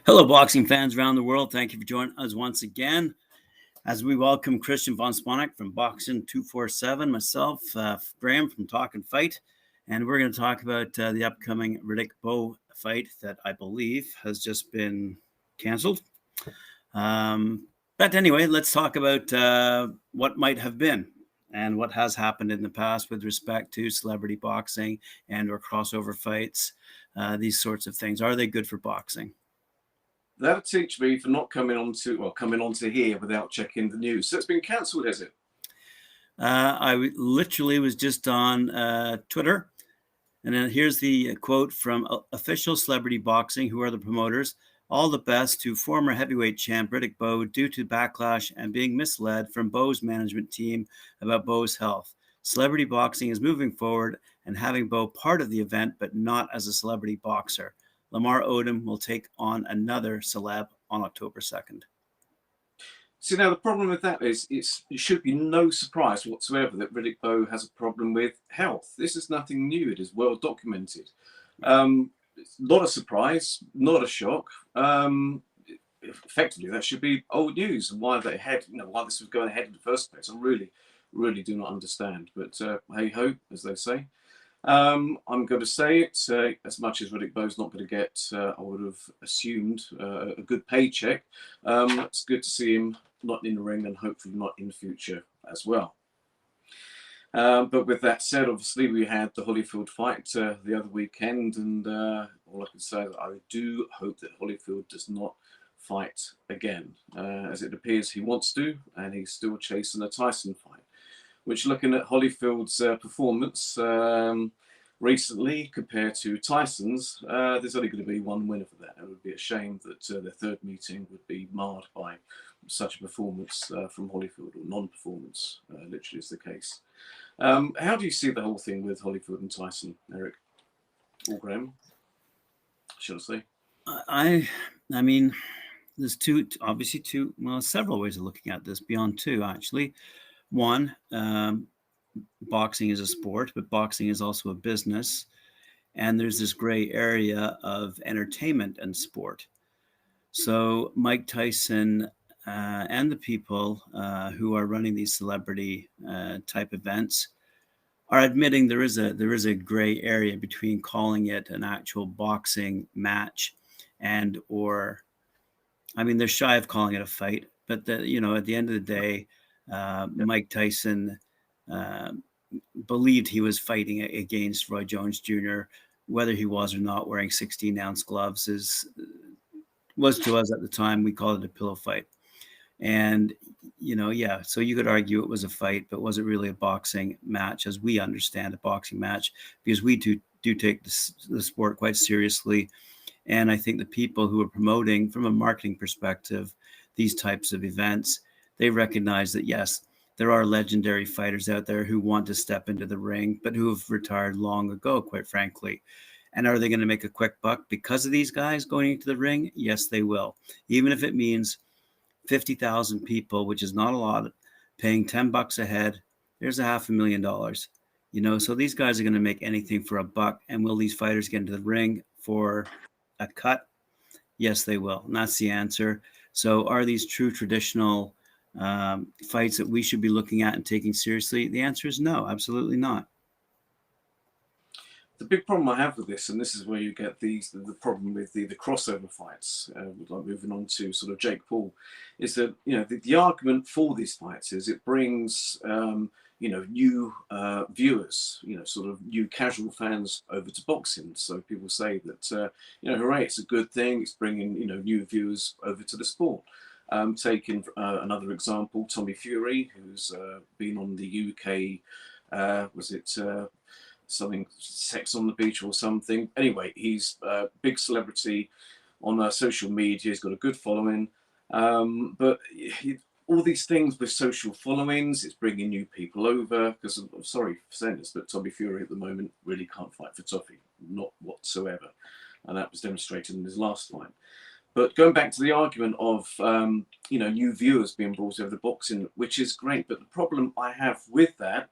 Hello, boxing fans around the world. Thank you for joining us once again as we welcome Kristian von Sponek from Boxen247, myself, Graeme from Talkin Fight, and we're going to talk about the upcoming Riddick Bowe fight that I believe has just been canceled. But anyway, let's talk about what might have been and what has happened in the past with respect to celebrity boxing and or crossover fights, these sorts of things. Are they good for boxing? That'll teach me for not coming onto here without checking the news. So it's been cancelled, has it? I literally was just on Twitter, and then here's the quote from official Celebrity Boxing, who are the promoters. All the best to former heavyweight champ Riddick Bowe due to backlash and being misled from Bowe's management team about Bowe's health. Celebrity Boxing is moving forward and having Bowe part of the event, but not as a celebrity boxer. Lamar Odom will take on another celeb on October 2nd. See, now the problem with that is it should be no surprise whatsoever that Riddick Bowe has a problem with health. This is nothing new. It is well documented. It's not a surprise, not a shock. Effectively, that should be old news. And why this was going ahead in the first place, I really do not understand. But hey ho, as they say. I'm going to say it, as much as Riddick Bowe's not going to get, I would have assumed, a good paycheck. It's good to see him not in the ring and hopefully not in the future as well. But with that said, obviously we had the Holyfield fight the other weekend, and all I can say is I do hope that Holyfield does not fight again, as it appears he wants to, and he's still chasing a Tyson fight. Which, looking at Holyfield's performance recently compared to Tyson's, there's only going to be one winner for that. It would be a shame that their third meeting would be marred by such a performance from Holyfield, or non-performance, literally is the case. How do you see the whole thing with Holyfield and Tyson, Eric? Or Graeme, should I say? I mean, there's several ways of looking at this, beyond two, actually. One, boxing is a sport, but boxing is also a business. And there's this gray area of entertainment and sport. So Mike Tyson and the people who are running these celebrity type events are admitting there is a gray area between calling it an actual boxing match and they're shy of calling it a fight, but at the end of the day, Mike Tyson believed he was fighting against Roy Jones Jr. Whether he was or not wearing 16-ounce gloves was to us at the time, we called it a pillow fight. And, so you could argue it was a fight, but was it really a boxing match as we understand a boxing match? Because we do take the sport quite seriously. And I think the people who are promoting from a marketing perspective these types of events, they recognize that, yes, there are legendary fighters out there who want to step into the ring, but who have retired long ago, quite frankly. And are they going to make a quick buck because of these guys going into the ring? Yes, they will. Even if it means 50,000 people, which is not a lot, paying $10 a head, there's $500,000. So these guys are going to make anything for a buck. And will these fighters get into the ring for a cut? Yes, they will. And that's the answer. So are these true traditional fights that we should be looking at and taking seriously? The answer is no, absolutely not. The big problem I have with this, and this is where you get the problem with the crossover fights, like moving on to sort of Jake Paul, is that the argument for these fights is it brings new viewers, sort of new casual fans over to boxing. So people say that hooray, it's a good thing. It's bringing new viewers over to the sport. Taking another example, Tommy Fury, who's been on the UK, something Sex on the Beach or something. Anyway, he's a big celebrity on social media. He's got a good following. But all these things with social followings, it's bringing new people over. Because I'm sorry for saying this, but Tommy Fury at the moment really can't fight for toffee, not whatsoever. And that was demonstrated in his last fight. But going back to the argument of, new viewers being brought over to boxing, which is great. But the problem I have with that,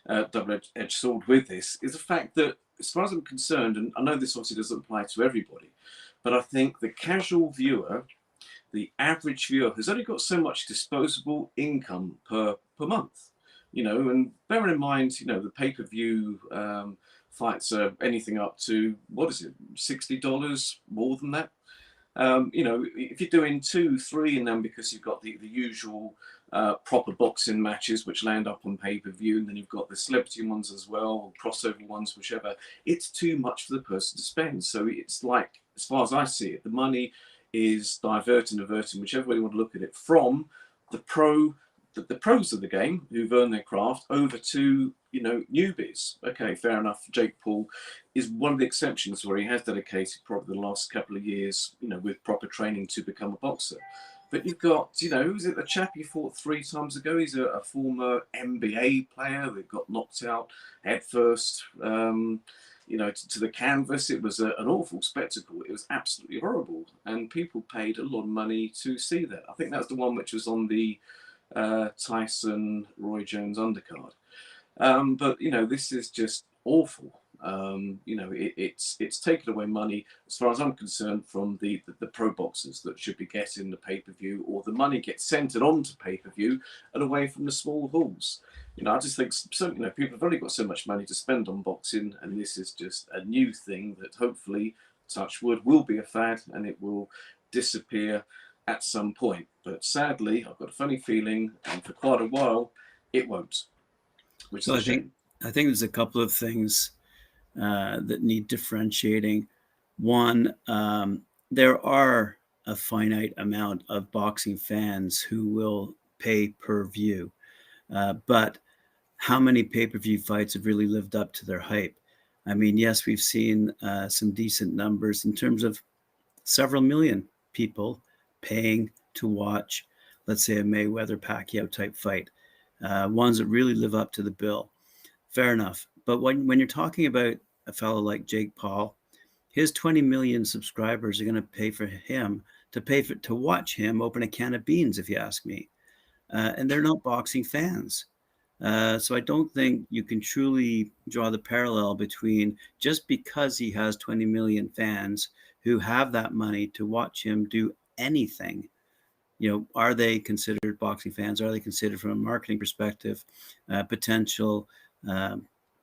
double-edged sword with this, is the fact that, as far as I'm concerned, and I know this obviously doesn't apply to everybody, But I think the casual viewer, the average viewer, has only got so much disposable income per month, you know. And bearing in mind, you know, the pay-per-view fights are anything up to, what is it, $60, more than that. You know, if you're doing 2, 3, and then because you've got the usual proper boxing matches which land up on pay-per-view, and then you've got the celebrity ones as well, or crossover ones, whichever, it's too much for the person to spend. So it's like, as far as I see it, the money is diverting, whichever way you want to look at it, from the pros of the game who've earned their craft over to, you know, newbies. Okay, fair enough. Jake Paul is one of the exceptions where he has dedicated probably the last couple of years, you know, with proper training to become a boxer. But you've got, you know, who's it, the chap he fought 3 times ago? He's a former NBA player that got knocked out headfirst, you know, to the canvas. It was an awful spectacle. It was absolutely horrible. And people paid a lot of money to see that. I think that's the one which was on the Tyson Roy Jones undercard. But, you know, this is just awful. You know, it's taken away money, as far as I'm concerned, from the pro boxers that should be getting the pay-per-view, or the money gets centered onto pay-per-view and away from the small halls. You know, I just think, so, you know, people have only got so much money to spend on boxing, and this is just a new thing that hopefully, touch wood, will be a fad, and it will disappear at some point. But sadly, I've got a funny feeling, and for quite a while, it won't. Which So is a shame. I think there's a couple of things that need differentiating. One, there are a finite amount of boxing fans who will pay per view, but how many pay-per-view fights have really lived up to their hype? I mean, yes, we've seen some decent numbers in terms of several million people paying to watch, let's say, a Mayweather-Pacquiao type fight, ones that really live up to the bill. Fair enough. But when you're talking about a fellow like Jake Paul, his 20 million subscribers are going to pay for him to watch him open a can of beans, if you ask me. And they're not boxing fans. So I don't think you can truly draw the parallel between, just because he has 20 million fans who have that money to watch him do anything, you know, are they considered boxing fans? Are they considered, from a marketing perspective, potential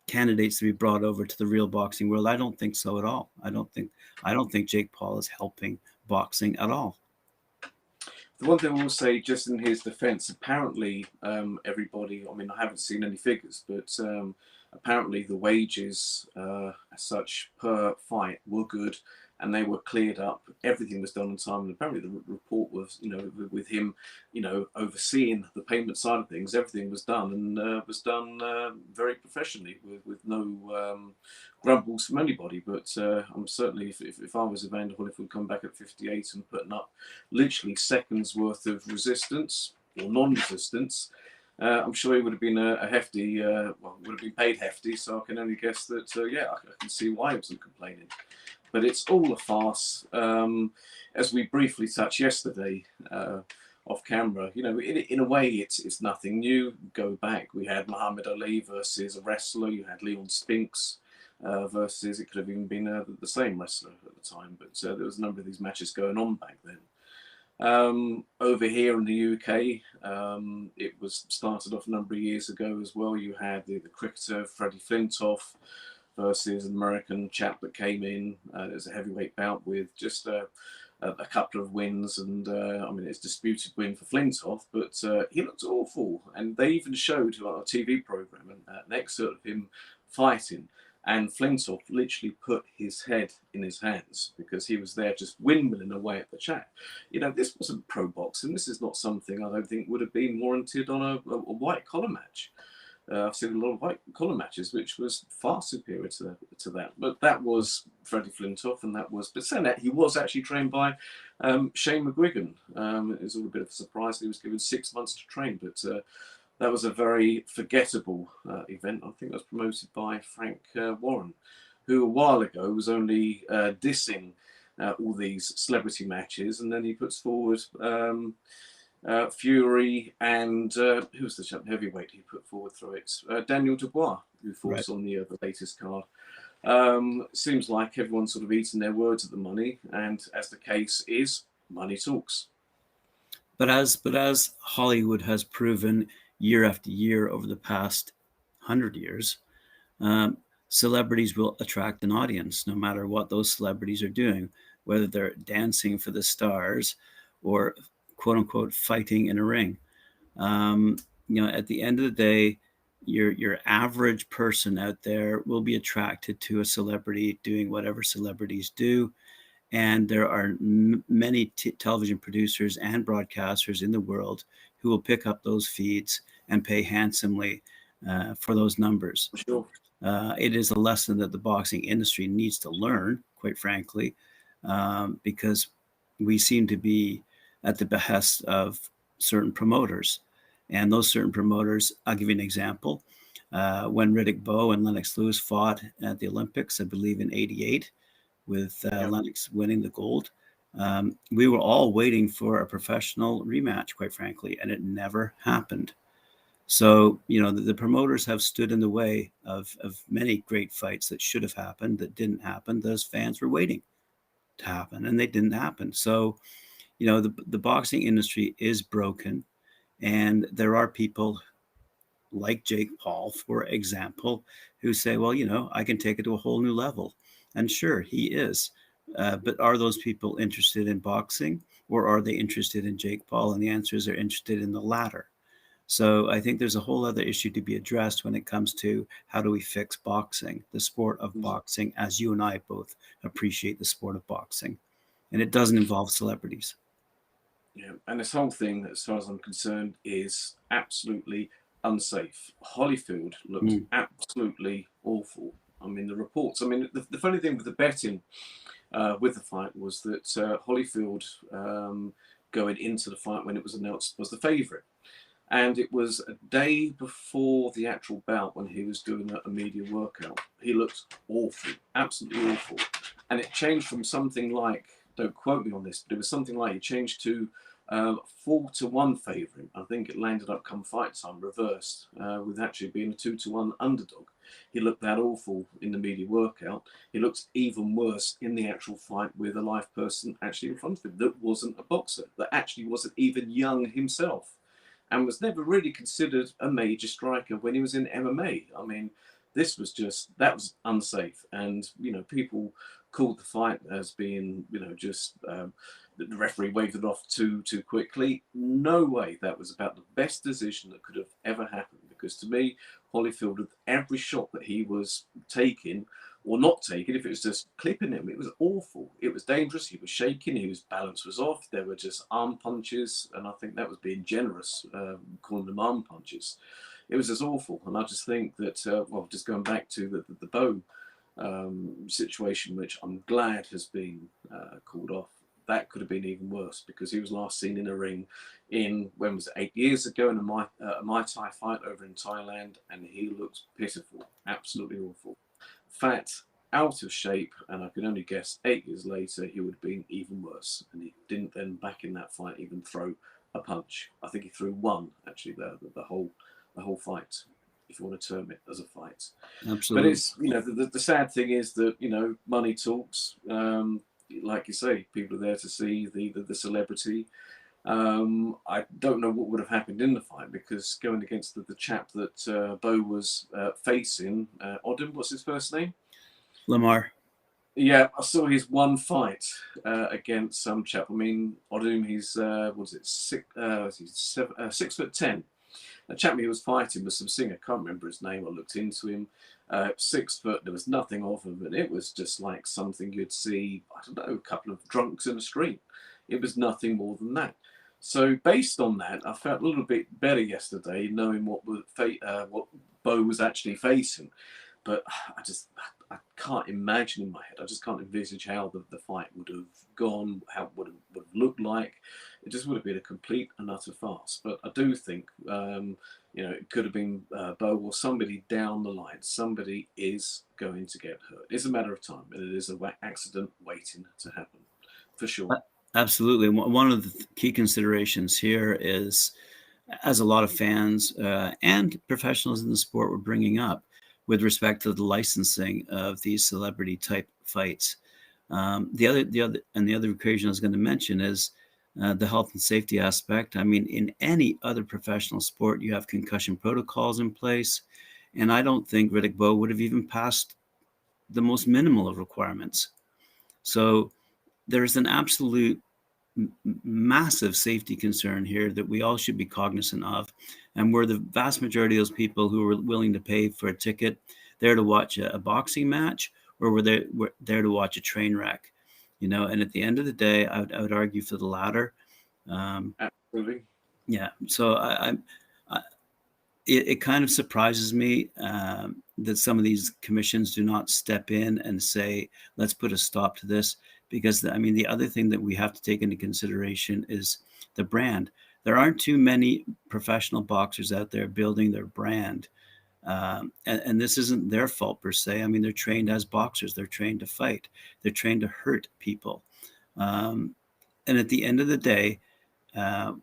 candidates to be brought over to the real boxing world? I don't think so at all. I don't think Jake Paul is helping boxing at all. The one thing I will say, just in his defence, apparently everybody, I mean, I haven't seen any figures, but apparently the wages as such per fight were good, and they were cleared up. Everything was done on time, and apparently the report was, you know, with him, you know, overseeing the payment side of things, everything was done, and was done very professionally, with no grumbles from anybody. But I'm certainly, if I was Evander Holyfield, come back at 58 and putting up literally seconds worth of resistance or non-resistance, I'm sure he would have been a hefty, well, would have been paid hefty. So I can only guess that, yeah, I can see why he wasn't complaining. But it's all a farce. As we briefly touched yesterday off camera, you know, in a way, it's nothing new. Go back, we had Muhammad Ali versus a wrestler. You had Leon Spinks versus, it could have even been the same wrestler at the time. But there was a number of these matches going on back then. Over here in the UK, it was started off a number of years ago as well. You had the cricketer Freddie Flintoff versus an American chap that came in. It was a heavyweight bout with just a couple of wins, and I mean, it's a disputed win for Flintoff, but he looked awful. And they even showed on a TV program an excerpt of him fighting, and Flintoff literally put his head in his hands because he was there just windmilling away at the chap. You know, this wasn't pro boxing. This is not something I don't think would have been warranted on a white collar match. I've seen a lot of white collar matches, which was far superior to that. But that was Freddie Flintoff, and that was. But saying that, he was actually trained by Shane McGuigan. It was all a bit of a surprise. He was given 6 months to train, but that was a very forgettable event. I think it was promoted by Frank Warren, who a while ago was only dissing all these celebrity matches, and then he puts forward Fury and who's the heavyweight he put forward through it? Daniel Dubois, who fought on the latest card. Seems like everyone's sort of eating their words at the money, and as the case is, money talks. But as Hollywood has proven year after year over the past 100 years, um, celebrities will attract an audience no matter what those celebrities are doing, whether they're dancing for the stars or quote unquote fighting in a ring. Um, at the end of the day, your average person out there will be attracted to a celebrity doing whatever celebrities do. And there are many television producers and broadcasters in the world who will pick up those feeds and pay handsomely for those numbers. Sure. It is a lesson that the boxing industry needs to learn, quite frankly, because we seem to be at the behest of certain promoters. And those certain promoters, I'll give you an example. When Riddick, Bowe, and Lennox Lewis fought at the Olympics, I believe in '88, with Lennox winning the gold, we were all waiting for a professional rematch, quite frankly, and it never happened. So, the promoters have stood in the way of many great fights that should have happened, that didn't happen. Those fans were waiting to happen, and they didn't happen. So, the boxing industry is broken, and there are people like Jake Paul, for example, who say, well, I can take it to a whole new level. And sure, he is. But are those people interested in boxing, or are they interested in Jake Paul? And the answer is they're interested in the latter. So I think there's a whole other issue to be addressed when it comes to how do we fix boxing, the sport of boxing, as you and I both appreciate the sport of boxing. And it doesn't involve celebrities. Yeah, and this whole thing, as far as I'm concerned, is absolutely unsafe. Holyfield looked absolutely awful. I mean, the reports. I mean, the funny thing with the betting with the fight was that Holyfield, going into the fight when it was announced, was the favourite. And it was a day before the actual bout when he was doing a media workout. He looked awful, absolutely awful. And it changed from something like, don't quote me on this, but it was something like he changed to 4-1 favourite. I think it landed up come fight time reversed, with actually being a 2-1 underdog. He looked that awful in the media workout. He looked even worse in the actual fight with a live person actually in front of him that wasn't a boxer, that actually wasn't even young himself, and was never really considered a major striker when he was in MMA. I mean, that was unsafe. And, people called the fight as being, the referee waved it off too quickly. No way that was about the best decision that could have ever happened. Because to me, Holyfield, with every shot that he was taking, or not taking, if it was just clipping him, it was awful. It was dangerous. He was shaking. His balance was off. There were just arm punches, and I think that was being generous, calling them arm punches. It was just awful, and I just think that, just going back to the Bowe situation, which I'm glad has been called off. That could have been even worse, because he was last seen in a ring when was it, 8 years ago, in a Muay Thai fight over in Thailand, and he looked pitiful, absolutely awful. Fat, out of shape, and I can only guess 8 years later he would have been even worse. And he didn't then, back in that fight, even throw a punch. I think he threw one, actually, the whole fight, if you want to term it as a fight. Absolutely. But it's, the sad thing is that, money talks. Like you say, people are there to see the celebrity. I don't know what would have happened in the fight, because going against the chap that Bowe was facing, Odom, what's his first name? Lamar. Yeah, I saw his one fight against some chap. I mean, Odom, he's 6'10". The chap he was fighting was some singer. I can't remember his name. I looked into him. 6 foot. There was nothing of him, and it was just like something you'd see, I don't know, a couple of drunks in the street. It was nothing more than that. So based on that, I felt a little bit better yesterday, knowing what Bowe was actually facing. But I can't imagine in my head. I just can't envisage how the fight would have gone, how it would have looked like. It just would have been a complete and utter farce. But I do think, it could have been Bowe or somebody down the line. Somebody is going to get hurt. It's a matter of time, and it is an accident waiting to happen, for sure. Absolutely. One of the key considerations here is, as a lot of fans and professionals in the sport were bringing up, with respect to the licensing of these celebrity type fights. The other equation I was going to mention is the health and safety aspect. I mean, in any other professional sport, you have concussion protocols in place, and I don't think Riddick Bowe would have even passed the most minimal of requirements. So there's an absolute massive safety concern here that we all should be cognizant of. And we're the vast majority of those people who are willing to pay for a ticket there to watch a boxing match, or we're there to watch a train wreck, you know. And at the end of the day, I would argue for the latter. Absolutely. Yeah. So it kind of surprises me that some of these commissions do not step in and say, let's put a stop to this. Because, I mean, the other thing that we have to take into consideration is the brand. There aren't too many professional boxers out there building their brand. And this isn't their fault per se. I mean, they're trained as boxers. They're trained to fight. They're trained to hurt people. And at the end of the day,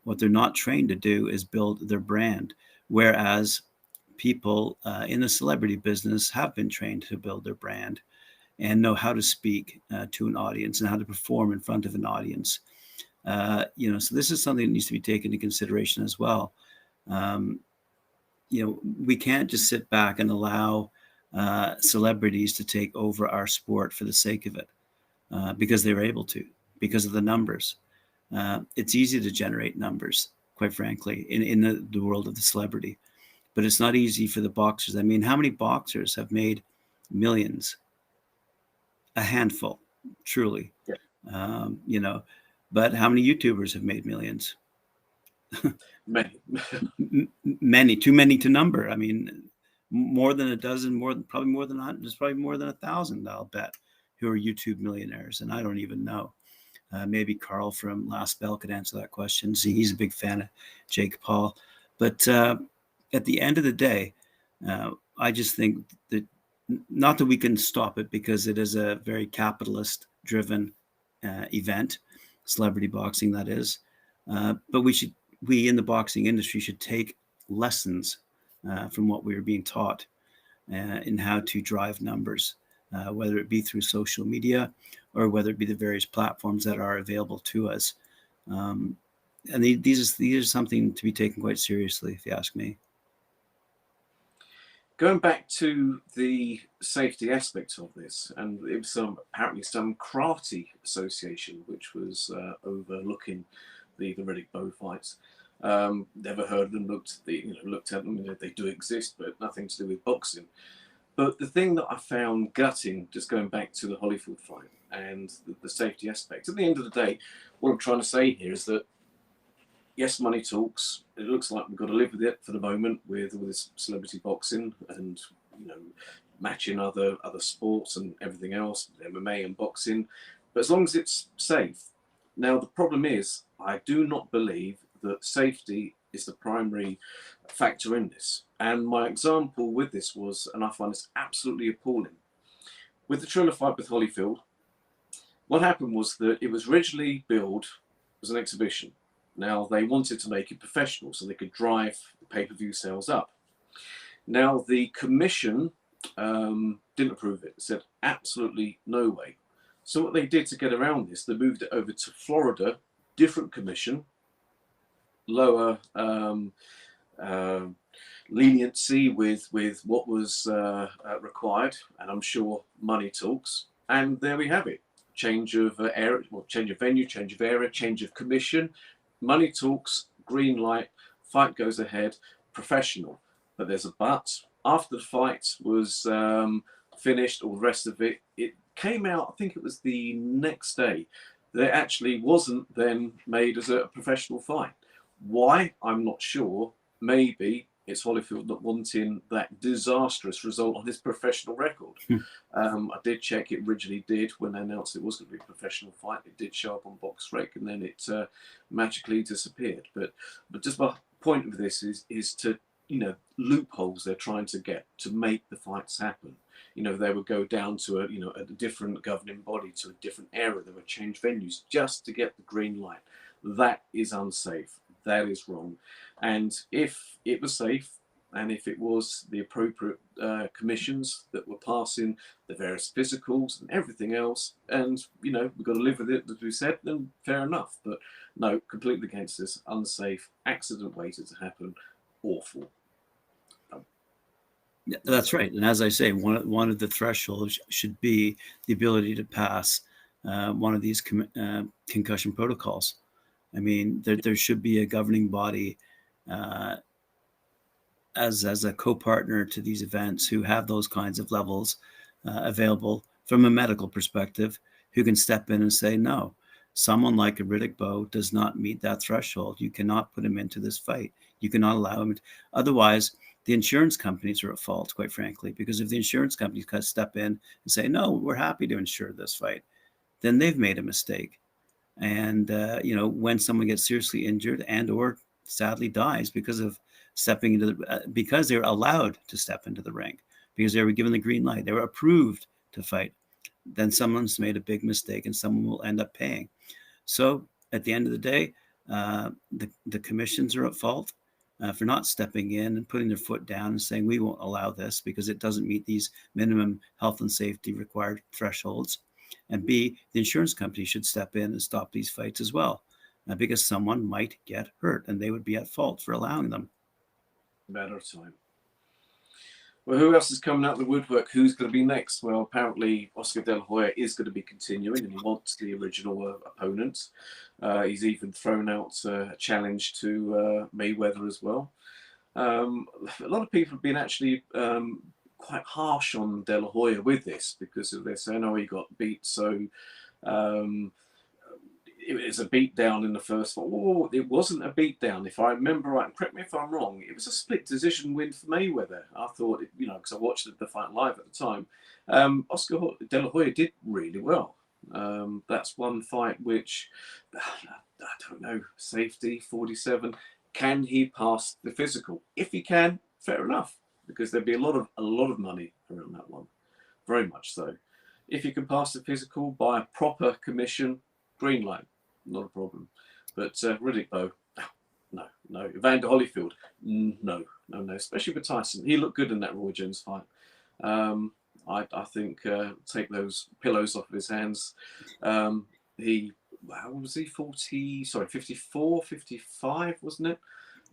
what they're not trained to do is build their brand. Whereas people in the celebrity business have been trained to build their brand and know how to speak to an audience and how to perform in front of an audience. You know, so this is something that needs to be taken into consideration as well. You know, we can't just sit back and allow celebrities to take over our sport for the sake of it, because they're able to, because of the numbers. It's easy to generate numbers, quite frankly, in the world of the celebrity, but it's not easy for the boxers. I mean, how many boxers have made millions? A handful, truly. Yeah. You know, but how many YouTubers have made millions? Many. Many, too many to number. I mean, more than a dozen, probably more than 100. There's probably more than 1,000, I'll bet, who are YouTube millionaires, and I don't even know. Maybe Carl from Last Bell could answer that question. See, he's a big fan of Jake Paul. But at the end of the day, I just think that, not that we can stop it, because it is a very capitalist-driven event, celebrity boxing, that is. But we in the boxing industry should take lessons from what we are being taught in how to drive numbers, whether it be through social media or whether it be the various platforms that are available to us. And these are something to be taken quite seriously, if you ask me. Going back to the safety aspect of this, and it was apparently some karate association which was overlooking the Riddick Bowe fights. Never heard of them. Looked at them. They do exist, but nothing to do with boxing. But the thing that I found gutting, just going back to the Holyfield fight and the safety aspect, at the end of the day, what I'm trying to say here is that, yes, money talks. It looks like we've got to live with it for the moment with all this celebrity boxing and, you know, matching other sports and everything else, MMA and boxing. But as long as it's safe. Now, the problem is, I do not believe that safety is the primary factor in this. And my example with this was, and I find this absolutely appalling, with the Triller fight with Holyfield, what happened was that it was originally billed as an exhibition. Now, they wanted to make it professional so they could drive the pay-per-view sales up. Now, the commission didn't approve it. They said, absolutely no way. So what they did to get around this, they moved it over to Florida, different commission, lower leniency with what was required, and I'm sure money talks. And there we have it. Change of area, change of venue, change of area, change of commission. Money talks, green light, fight goes ahead, professional. But there's a but. After the fight was finished, all the rest of it, it came out, I think it was the next day, that it actually wasn't then made as a professional fight. Why? I'm not sure. Maybe it's Holyfield not wanting that disastrous result on his professional record. I did check, it originally did, when they announced it was going to be a professional fight. It did show up on BoxRec, and then it magically disappeared. But just my point of this is to, you know, loopholes they're trying to get to make the fights happen. You know, they would go down to a different governing body, to a different area. They would change venues just to get the green light. That is unsafe. That is wrong. And if it was safe, and if it was the appropriate commissions that were passing the various physicals and everything else, and we've got to live with it, as we said, then fair enough. But no, completely against this. Unsafe, accident waited to happen, awful. Yeah, that's right. And as I say, one of the thresholds should be the ability to pass one of these concussion protocols. I mean, there should be a governing body as a co-partner to these events who have those kinds of levels available from a medical perspective, who can step in and say, no, someone like a Riddick Bowe does not meet that threshold. You cannot put him into this fight. You cannot allow him. Otherwise, the insurance companies are at fault, quite frankly, because if the insurance companies kind of step in and say, no, we're happy to insure this fight, then they've made a mistake. And, when someone gets seriously injured and or sadly dies because of stepping into because they were allowed to step into the ring, because they were given the green light, they were approved to fight, then someone's made a big mistake and someone will end up paying. So at the end of the day, the commissions are at fault for not stepping in and putting their foot down and saying, we won't allow this because it doesn't meet these minimum health and safety required thresholds. And B, the insurance company should step in and stop these fights as well, because someone might get hurt and they would be at fault for allowing them. Matter of time. Well, who else is coming out of the woodwork? Who's going to be next? Well, apparently Oscar De La Hoya is going to be continuing and he wants the original opponent. He's even thrown out a challenge to Mayweather as well. A lot of people have been actually quite harsh on De La Hoya with this, because they're saying, oh, he got beat, so it was a beatdown in the first one. Oh, it wasn't a beatdown, if I remember right. And correct me if I'm wrong. It was a split decision win for Mayweather. I thought, because I watched the fight live at the time. Oscar De La Hoya did really well. That's one fight which, I don't know, safety, 47. Can he pass the physical? If he can, fair enough, because there'd be a lot of money around that one, very much so. If he can pass the physical by a proper commission, green light, not a problem. But Riddick Bowe, no. Evander Holyfield, no. Especially with Tyson, he looked good in that Roy Jones fight. I think take those pillows off of his hands. How was he? 54, 55, wasn't it?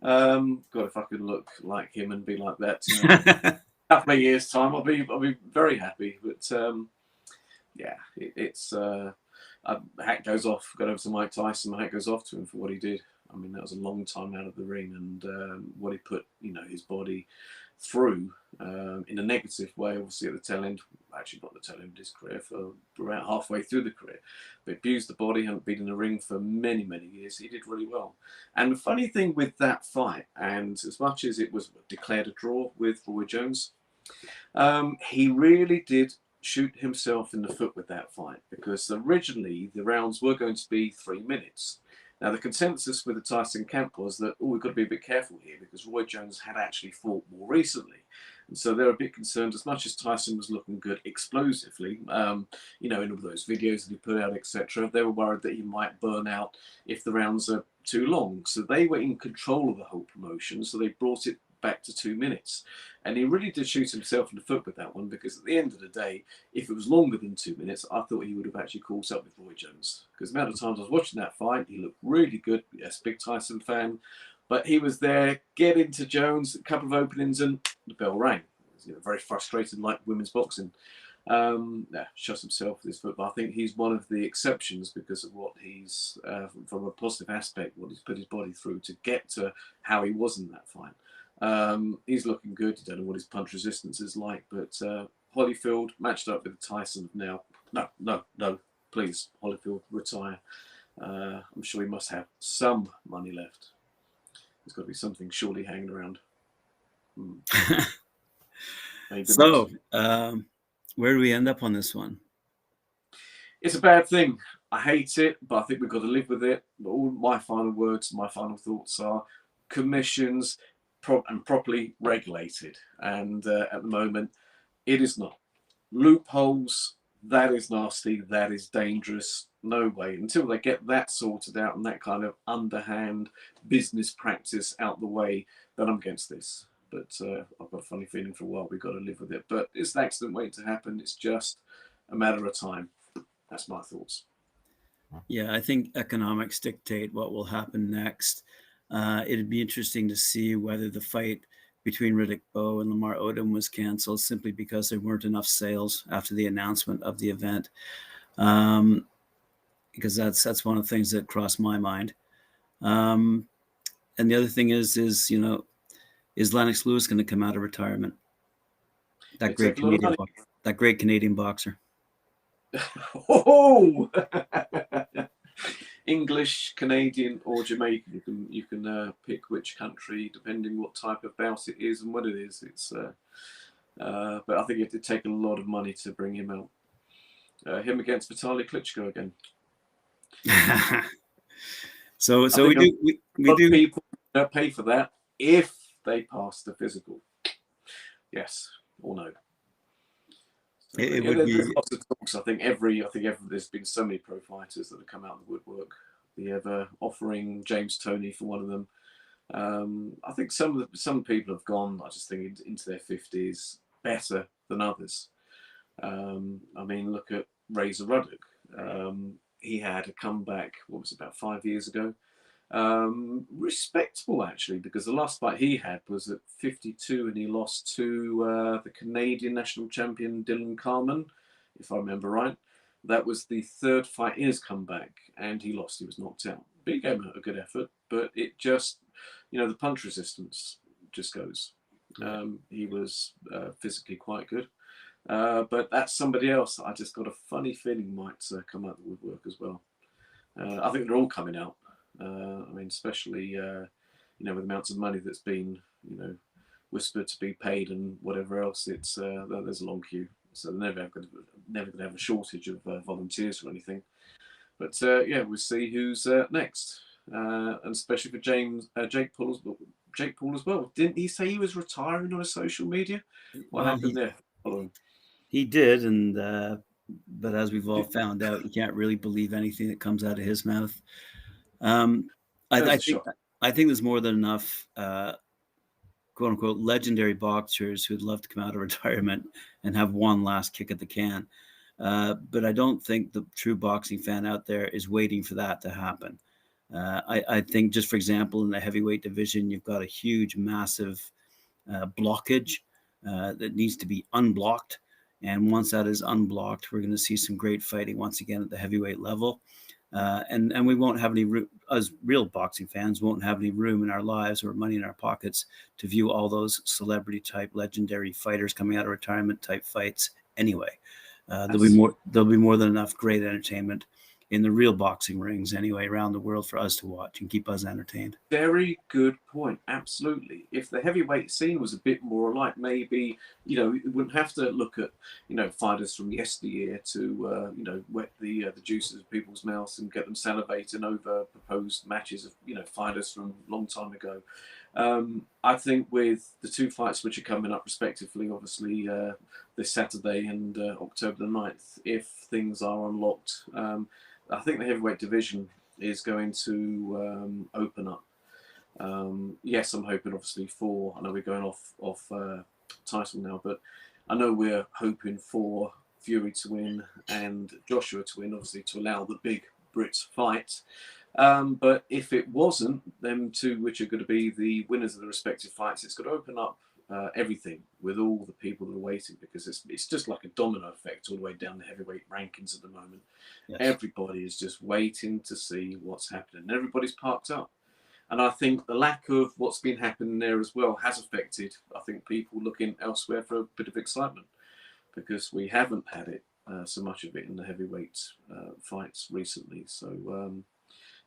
God, if I could look like him and be like that in a couple of years' time, I'll be very happy. But it's hat goes off. Got over to Mike Tyson. My hat goes off to him for what he did. I mean, that was a long time out of the ring, and what he put, his body through in a negative way. Obviously, at the tail end, actually not the tail end of his career, for around halfway through the career, but abused the body. Hadn't been in the ring for many, many years. He did really well. And the funny thing with that fight, and as much as it was declared a draw with Roy Jones, he really did shoot himself in the foot with that fight, because originally the rounds were going to be 3 minutes. Now, the consensus with the Tyson camp was that, we've got to be a bit careful here, because Roy Jones had actually fought more recently. And so they're a bit concerned, as much as Tyson was looking good explosively, in all those videos that he put out, etc. They were worried that he might burn out if the rounds are too long. So they were in control of the whole promotion, so they brought it back to 2 minutes. And he really did shoot himself in the foot with that one, because at the end of the day, if it was longer than 2 minutes, I thought he would have actually caught up with Roy Jones. Because the amount of times I was watching that fight, he looked really good. Yes, big Tyson fan. But he was there, get into Jones, a couple of openings, and the bell rang. He was, very frustrated, like women's boxing. Shot himself with his foot. But I think he's one of the exceptions, because of what he's, from a positive aspect, what he's put his body through to get to how he was in that fight. He's looking good. You don't know what his punch resistance is like, but Holyfield matched up with Tyson now. No, please, Holyfield, retire. I'm sure he must have some money left. There's got to be something surely hanging around. So, where do we end up on this one? It's a bad thing. I hate it, but I think we've got to live with it. All my final words, my final thoughts are commissions and properly regulated. And at the moment, it is not. Loopholes, that is nasty, that is dangerous. No way. Until they get that sorted out and that kind of underhand business practice out the way, then I'm against this. but I've got a funny feeling for a while we've got to live with it. But it's an accident waiting to happen. It's just a matter of time. That's my thoughts. Yeah, I think economics dictate what will happen next. It'd be interesting to see whether the fight between Riddick Bowe and Lamar Odom was canceled simply because there weren't enough sales after the announcement of the event. Because that's one of the things that crossed my mind. And the other thing is Lennox Lewis going to come out of retirement? That great Canadian boxer. Oh, English, Canadian, or Jamaican. You can pick which country depending what type of bout it is and what it is. It's but I think it'd take a lot of money to bring him out. Him against Vitaly Klitschko again. so we do. People pay for that if they pass the physical. Yes or no. It would be lots of talks. I think there's been so many pro fighters that have come out of the woodwork. The ever offering James Toney for one of them. I think some people have gone, I just think, into their 50s better than others. I mean, look at Razor Ruddock. He had a comeback, what was it, about 5 years ago? Respectable, actually, because the last fight he had was at 52 and he lost to the Canadian national champion Dylan Carman, if I remember right. That was the third fight in his comeback and he lost. He was knocked out. But he gave him a good effort, but it just, the punch resistance just goes. He was physically quite good. But that's somebody else I just got a funny feeling might come out of the woodwork as well. I think they're all coming out. I mean, especially with the amounts of money that's been whispered to be paid and whatever else. It's there's a long queue, so they're never going to have a shortage of volunteers or anything. But we'll see who's next, and especially for Jake Paul as well. Didn't he say he was retiring on his social media? What happened there? He did, and but as we've all found out, you can't really believe anything that comes out of his mouth. I think there's more than enough quote unquote legendary boxers who'd love to come out of retirement and have one last kick at the can. But I don't think the true boxing fan out there is waiting for that to happen. I think, just for example, in the heavyweight division, you've got a huge, massive blockage that needs to be unblocked. And once that is unblocked, we're going to see some great fighting once again at the heavyweight level. And we won't have any room, as real boxing fans, won't have any room in our lives or money in our pockets to view all those celebrity type, legendary fighters coming out of retirement type fights anyway. There'll be more than enough great entertainment in the real boxing rings anyway around the world for us to watch and keep us entertained. Very good point. Absolutely. If the heavyweight scene was a bit more alike, maybe, you wouldn't have to look at, fighters from yesteryear to, wet the juices of people's mouths and get them salivating over proposed matches of, fighters from a long time ago. I think with the two fights which are coming up respectively, obviously this Saturday and October the 9th, if things are unlocked, I think the heavyweight division is going to open up. Yes, I'm hoping obviously for, I know we're going off Tyson now, but I know we're hoping for Fury to win and Joshua to win, obviously to allow the big Brits fight. But if it wasn't, them two, which are going to be the winners of the respective fights, it's going to open up everything with all the people that are waiting, because it's just like a domino effect all the way down the heavyweight rankings at the moment. Yes. Everybody is just waiting to see what's happening. Everybody's parked up. And I think the lack of what's been happening there as well has affected, I think, people looking elsewhere for a bit of excitement, because we haven't had it, so much of it in the heavyweight fights recently. So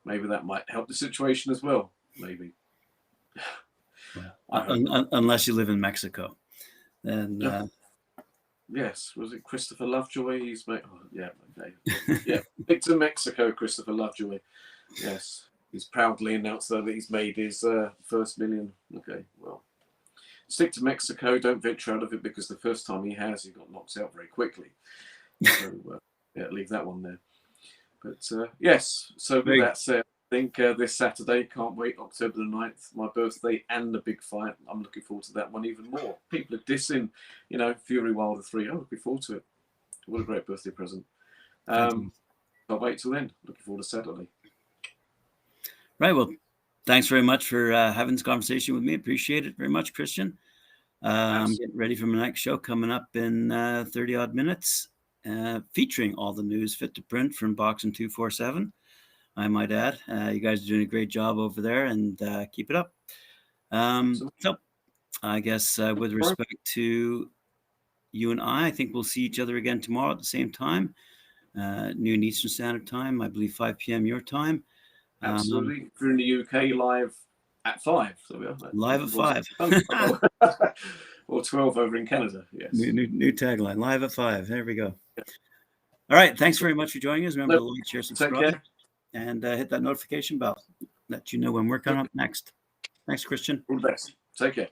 maybe that might help the situation as well, maybe. Unless you live in Mexico. Then yes, was it Christopher Lovejoy? He's made, okay. Yeah, big to Mexico, Christopher Lovejoy. Yes, he's proudly announced that he's made his first million. Okay, well, stick to Mexico. Don't venture out of it, because the first time he got knocked out very quickly. So leave that one there. But yes, so with that said, think this Saturday, can't wait, October the 9th, my birthday and the big fight. I'm looking forward to that one even more. People are dissing, Fury Wilder 3. I'm looking forward to it. What a great birthday present. Can't wait till then. Looking forward to Saturday. Right. Well, thanks very much for having this conversation with me. Appreciate it very much, Kristian. I'm getting ready for my next show coming up in 30 odd minutes, featuring all the news fit to print from Boxen247. I might add, you guys are doing a great job over there, and keep it up. So I guess with respect to you and I think we'll see each other again tomorrow at the same time, noon Eastern Standard Time, I believe 5 p.m. your time. Absolutely. If you're in the UK, live at 5. So we are. Live at 5. Or 12 over in Canada, yes. New tagline, live at 5. There we go. Yeah. All right. Thanks very much for joining us. Remember to like, share, subscribe, and hit that notification bell. Let you know when we're coming up next. Thanks, Kristian. All the best. Take care.